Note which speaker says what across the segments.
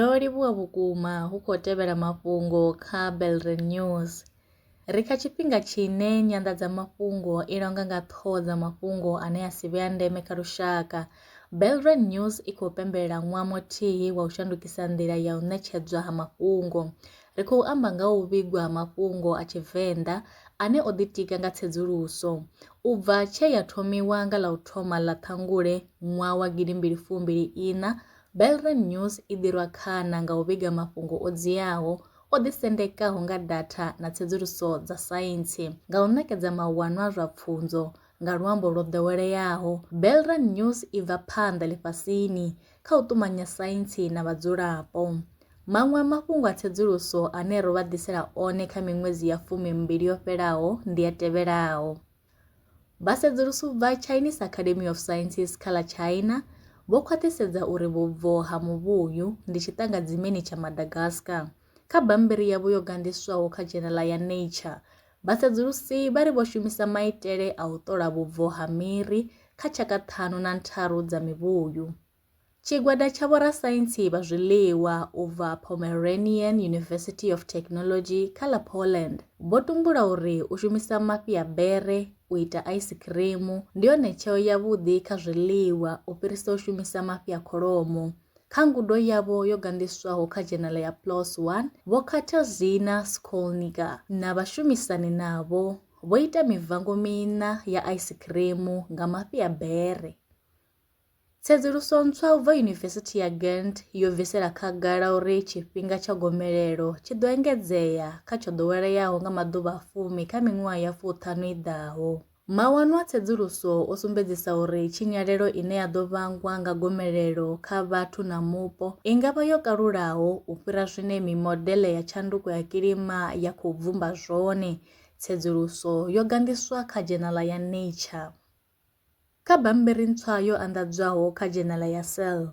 Speaker 1: ro livhuwa vhukuma hu khou tevhela mafhungo kha Belren News. Ri kha tshifhinga tshine nyanḓadzamafhungo i longa nga ṱhoho dza mafhungo ane a si vhe a ndeme kha lushaka, Belren News i khou pembelela ṅwaha muthihi wa u shandukisa nḓila ya u ṋetshedzwa ha mafhungo. Ri khou amba nga u vhigwa ha mafhungo a Tshivenḓa ane o ḓitika nga tsedzuluso. U bva tshe ya thomiwa nga ḽa u thoma ḽa Ṱhangule ṅwaha wa 2024, Belren News i ḓirwa khana nga u vhiga mafhungo o dziaho, o ḓisendekaho nga data na tsedzuluso dza saintsi, nga u ṋekedza mawanwa zwa pfunzo nga luambo lwo ḓoweleaho. Belren News i bva phanḓa ḽifhasini kha u ṱumanya saintsi na vhadzulapo. Maṅwe mafhungo a tsedzuluso ane ro vha ḓisela one kha miṅwedzi ya 12 yo fhelaho ndi a tevhelaho. Vhasedzulusi vha Chinese Academy of Sciences kha ḽa China vho khwaṱhisedza uri vhubvo ha muvhuyu ndi tshiṱangadzimeni tsha Madagascar. Kha bammbiri yavho yo gandiswaho kha dzhenela ya Nature, vhasedzulusi vha ri vho shumisa maitele a u ṱola vhubvo ha miri kha tshaka 5 na 3 dza mivhuyu. Tshigwada tsha vhorasaintsi vha zwiḽiwa u bva Pomeranian University of Technology kha ḽa Poland vho tumbula uri u shumisa mafhi a bere u ita aisikirimu ndi yone tsheo yavhuḓi kha zwiḽiwa u fhirisa u shumisa mafhi a kholomo. Kha ngudo yavho yo gandiswaho kha dzhenela ya PLOS ONE, Vho Katarzyna Szkolnika na vhashumisani navho vho ita mivango mina ya aisikirimu nga mafhi a bere. Tsedzuluso ntswa u bva Yunivesithi ya Ghent yo bvisela khagala uri tshifhinga tsha gomelelo tshi ḓo engedzea kha tsho ḓoweleaho nga maḓuvha a 10 kha miṅwaha ya 50 i ḓaho. Mawanwa a tsedzuluso o sumbedzisa uri tshinyalelo ine ya ḓo vhangwa nga gomelelo kha vhathu na mupo i nga vha yo kalulaho u fhira zwine mimodeḽe ya tshanduko ya kilima ya khou bvumba zwone, tsedzuluso yo gandiswa kha dzhenela ya Nature. Kha bammbiri ntswa yo anḓadzwaho kha dzhenela ya Cell,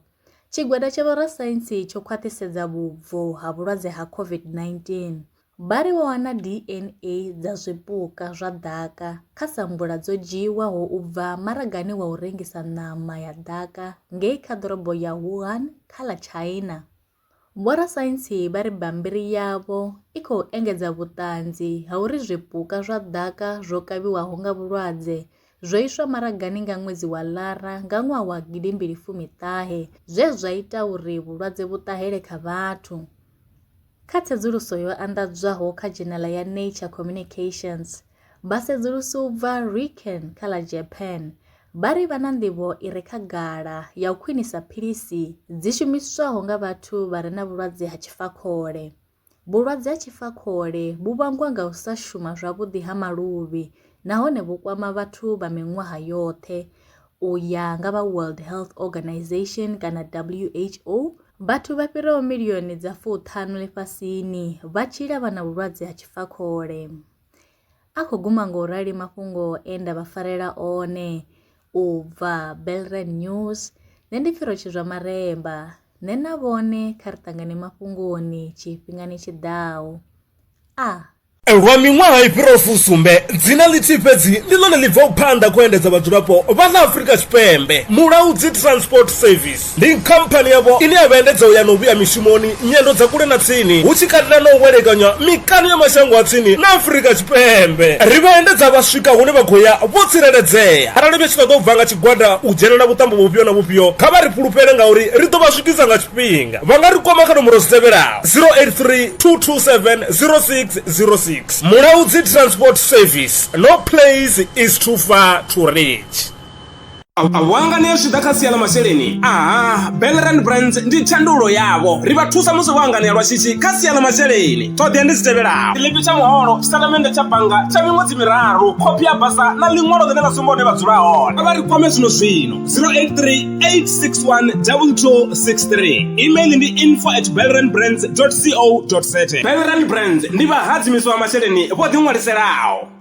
Speaker 1: tshigwada tsha vhorasaintsi tsho khwaṱhisedza vhubvo ha vhulwadze ha COVID-19. Vha vho wana DNA dza zwipuka zwa ḓaka kha sambula dzo dzhiiwaho u bva maragani wa u rengisa ṋama ya ḓaka ngei kha ḓorobo ya Wuhan kha ḽa China. Vhorasaintsi vha ri bammbiri yavho i khou engedza vhuṱanzi ha uri zwipuka zwa ḓaka zwo kavhiwaho nga vhulwadze zwo iswa maragani nga ṅwedzi wa Ḽara nga ṅwaha wa 2019 zwe zwa ita uri vhulwadze vhu ṱahele kha vhathu. Kha tsedzuluso yo anḓadzwaho kha dzhenela ya Nature Communications, vhasedzulusi u bva Riken kha ḽa Japan vha ri vha na nḓivho i re khagala ya u khwinisa philisi dzi shumiswaho nga vhathu vha re na vhulwadze ha tshifakhole. Vhulwadze ha tshifakhole vhu vhangwa nga u sa shuma zwavhuḓi ha maluvhi nahone vhu kwama vhathu vha miṅwaha yoṱhe. U ya nga vha World Health Organization kana WHO, vhathu vha fhiraho miḽioni dza 50 ḽifhasini vha tshila vha na vhulwadze ha tshifakhole. A khou guma nga u rali mafhungo e nda vha farela one u bva Belren News. Nṋe ndi Pfiro Tshizwa Maremba, nṋe na vhone kha ri ṱangane mafhungoni tshifhingani tshiḓaho.
Speaker 2: Lwa miṅwaha i fhiraho fusumbe dzina ḽithihi fhedzi ndi ḽone ḽi bvaho phanḓa khou endedza vhadzulapo vha ḽa Afrika Tshipembe. Mulaudzi Transport Service ndi khamphani yavho ine ya vha endedza u ya na u vhuya mishumoni nyendo dza kule na tsini, hu tshi katela na u welekanywa mikano ya mashango a tsini na Afrika Tshipembe. Ri vha endedza vha swika hune vha khou ya vho tsireledzea. Arali vha tshi ṱoḓa u bva nga tshigwada u dzhenelela vhuṱambo vhufhio na vhufhio, kha vha ri fhulufhele ngauri ri ḓo vha swikisa nga tshifhinga. Vha nga ri kwama kha nomboro dzi tevhelaho 083 227 0606. Mulaudzi Transport Service, no place is too far to reach.
Speaker 3: Awanga ne zwi ḓa kha sia ḽa masheleni, Belren Brands ndi tshandulo yavho. Ri vha thusa musi wangani lwa shishi kha sia ḽa masheleni. Ṱhoḓea ndi dzi tevhelaho: ḽipi tsha muholo, tshitatamennde tsha bannga tsha miṅwedzi miraru, khophi ya basa na ḽiṅwalo ḽine ḽa sumba hune vha dzula hone. Vha ri kwame zwino 083 861 2263. Email ndi info@belrenbrands.co.za. Belren Brands ndi vha hadzimiswa masheleni vho ḓi ṅwaliselaho.